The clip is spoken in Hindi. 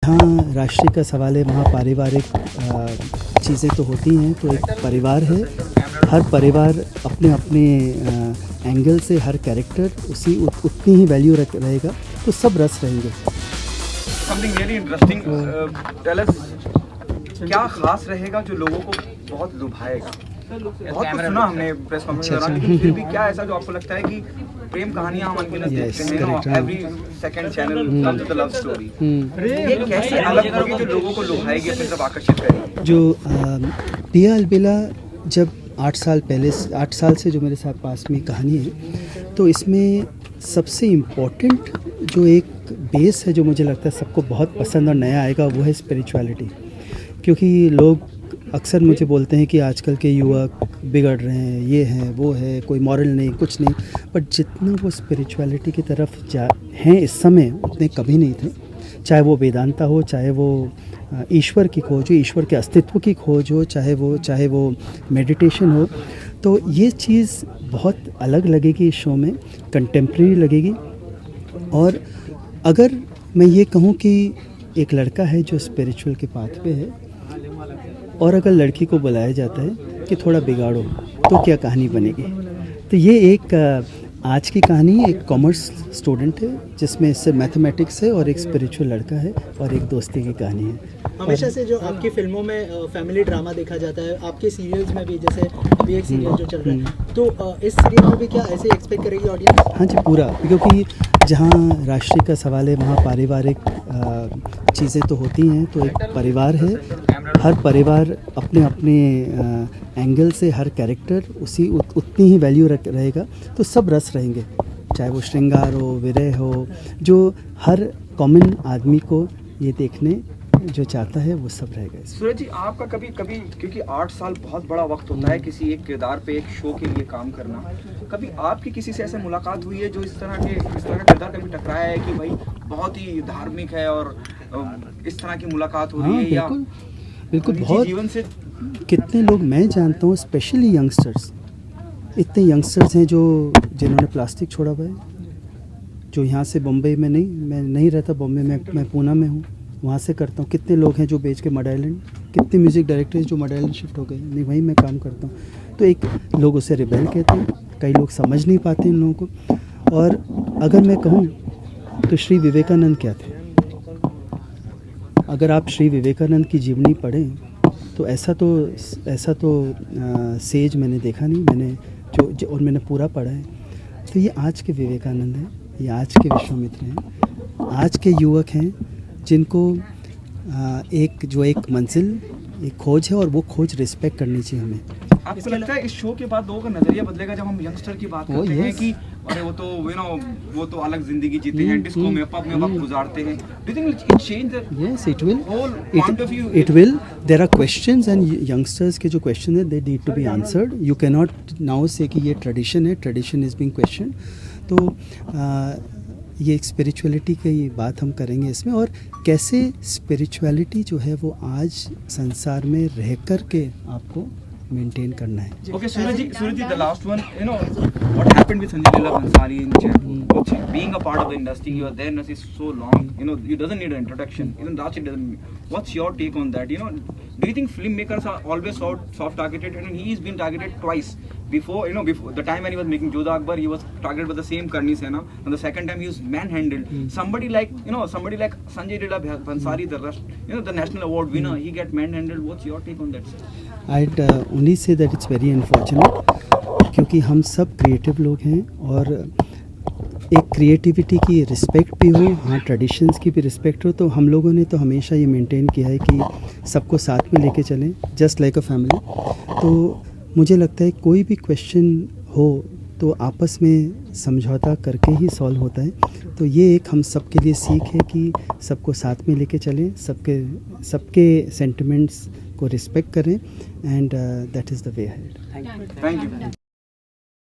जहाँ राष्ट्रीय का सवाल है वहाँ पारिवारिक चीज़ें तो होती हैं। तो एक परिवार है, हर परिवार अपने अपने एंगल से हर कैरेक्टर उतनी ही वैल्यू रहेगा, तो सब रस रहेंगे। Something really interesting. Tell us, क्या खास रहेगा जो लोगों को बहुत लुभाएगा? बहुत कुछ सुना हमने प्रेस कॉन्फ्रेंस में, लेकिन फिर भी क्या ऐसा जो आपको लगता है कि प्रेम कहानियां हम अनगिनत देखते हैं, every second channel comes with a love story, ये कैसे अलग होगी जो लोगों को लुभाएगी, अपनी तरफ आकर्षित करेगी? जो पिया अलबेला जब 8 साल से जो मेरे साथ पास में कहानी है, तो इसमें सबसे इम्पोर्टेंट जो एक बेस है जो मुझे लगता है सबको बहुत पसंद और नया आएगा, वो है स्पिरिचुअलिटी। क्योंकि लोग अक्सर मुझे बोलते हैं कि आजकल के युवक बिगड़ रहे हैं, ये हैं वो है, कोई मॉरल नहीं, कुछ नहीं, बट जितना वो स्पिरिचुअलिटी की तरफ हैं इस समय उतने कभी नहीं थे। चाहे वो वेदांता हो, चाहे वो ईश्वर की खोज हो, ईश्वर के अस्तित्व की खोज हो, चाहे वो मेडिटेशन हो, तो ये चीज़ बहुत अलग लगेगी इस शो में, कंटेम्प्रेरी लगेगी। और अगर मैं ये कहूँ कि एक लड़का है जो स्पिरिचुअल के पाथ पे है, और अगर लड़की को बुलाया जाता है कि थोड़ा बिगाड़ो, तो क्या कहानी बनेगी। तो ये एक आज की कहानी एक कॉमर्स स्टूडेंट है जिसमें इससे मैथमेटिक्स है, और एक स्पिरिचुअल लड़का है, और एक दोस्ती की कहानी है। हमेशा से जो आपकी फिल्मों में फैमिली ड्रामा देखा जाता है, आपके सीरियल्स में भी, जैसे अभी एक सीरियल जो चल रहा है, तो इस सीरियल में भी क्या ऐसे एक्सपेक्ट करेगी ऑडियंस? हाँ जी, पूरा, क्योंकि जहाँ राष्ट्रीय का सवाल है वहाँ पारिवारिक चीज़ें तो होती हैं। तो एक परिवार है, हर परिवार अपने अपने एंगल से हर कैरेक्टर उतनी ही वैल्यू रहेगा, तो सब रस रहेंगे, चाहे वो श्रृंगार हो, विरह हो, जो हर कॉमन आदमी को ये देखने जो चाहता है वो सब रहेगा। सूरज जी, आपका कभी क्योंकि 8 साल बहुत बड़ा वक्त होता है किसी एक किरदार पे, एक शो के लिए काम करना, कभी आपकी किसी से ऐसे मुलाकात हुई है जो इस तरह का किरदार कभी टकराया है कि भाई बहुत ही धार्मिक है और इस तरह की मुलाकात हो रही है? या बिल्कुल बहुत जीवन से कितने लोग मैं जानता हूँ, स्पेशली यंगस्टर्स, इतने यंगस्टर्स हैं जिन्होंने प्लास्टिक छोड़ा हुआ है, जो यहाँ से बम्बई में मैं नहीं रहता बॉम्बे में, मैं पूना में हूँ, वहाँ से करता हूँ। कितने लोग हैं जो बेच के मड आइलैंड, कितने म्यूज़िक डायरेक्टर्स जो मड आइलैंड शिफ्ट हो गए, नहीं वहीं मैं काम करता हूँ। तो एक लोग उसे रिबेल कहते हैं, कई लोग समझ नहीं पाते इन लोगों को। और अगर मैं कहूँ तो श्री विवेकानंद क्या थे? अगर आप श्री विवेकानंद की जीवनी पढ़ें तो ऐसा तो सेज मैंने देखा नहीं, मैंने और मैंने पूरा पढ़ा है। तो ये आज के विवेकानंद हैं, ये आज के विश्वामित्र हैं, आज के युवक हैं जिनको एक मंजिल, एक खोज है, और वो खोज रिस्पेक्ट करनी चाहिए हमें। आपको लगता है इस शो के बाद लोगों का नजरिया बदलेगा जब हम यंगस्टर की बात करते हैं कि अरे वो तो अलग जिंदगी जीते हैं, डिस्को में पब में वक्त गुजारते हैं? Do you think it change the Yes, it will. whole point of view? It will. There are questions, and youngsters के जो question है, they need to be answered. You cannot now say कि ये tradition है, tradition is being questioned. तो ये एक स्पिरिचुअलिटी की बात हम करेंगे इसमें, और कैसे स्पिरिचुअलिटी जो है वो आज संसार में रह कर के आपको मेंटेन करना है। Okay, Suraj ji, the last one, what happened with Sanjay Leela Bhansali in Jaipur? Being a part of the industry, you are there in so long, you doesn't need an introduction. Even Rachi doesn't. What's your take on that? Do you think filmmakers are always soft targeted? And he's been targeted twice. Before the time when he was making Jodha Akbar, he was targeted with the same Karni Sena, and the second time he was manhandled. Somebody like Sanjay Leela Bhansali, the national award winner, he get manhandled. What's your take on that, sir? I'd only say that it's very unfortunate, क्योंकि हम सब क्रिएटिव लोग हैं, और एक क्रिएटिविटी की रिस्पेक्ट भी हो, हाँ ट्रेडिशंस की भी रिस्पेक्ट हो। तो हम लोगों ने तो हमेशा ये मेंटेन किया है कि सबको साथ में लेके चलें, जस्ट लाइक अ फैमिली। तो मुझे लगता है कोई भी क्वेश्चन हो तो आपस में समझौता करके ही सॉल्व होता है। तो ये एक हम सब के लिए सीख है कि सबको साथ में लेके चलें, सबके सेंटिमेंट्स को रिस्पेक्ट करें, and that is the way ahead. Thank you.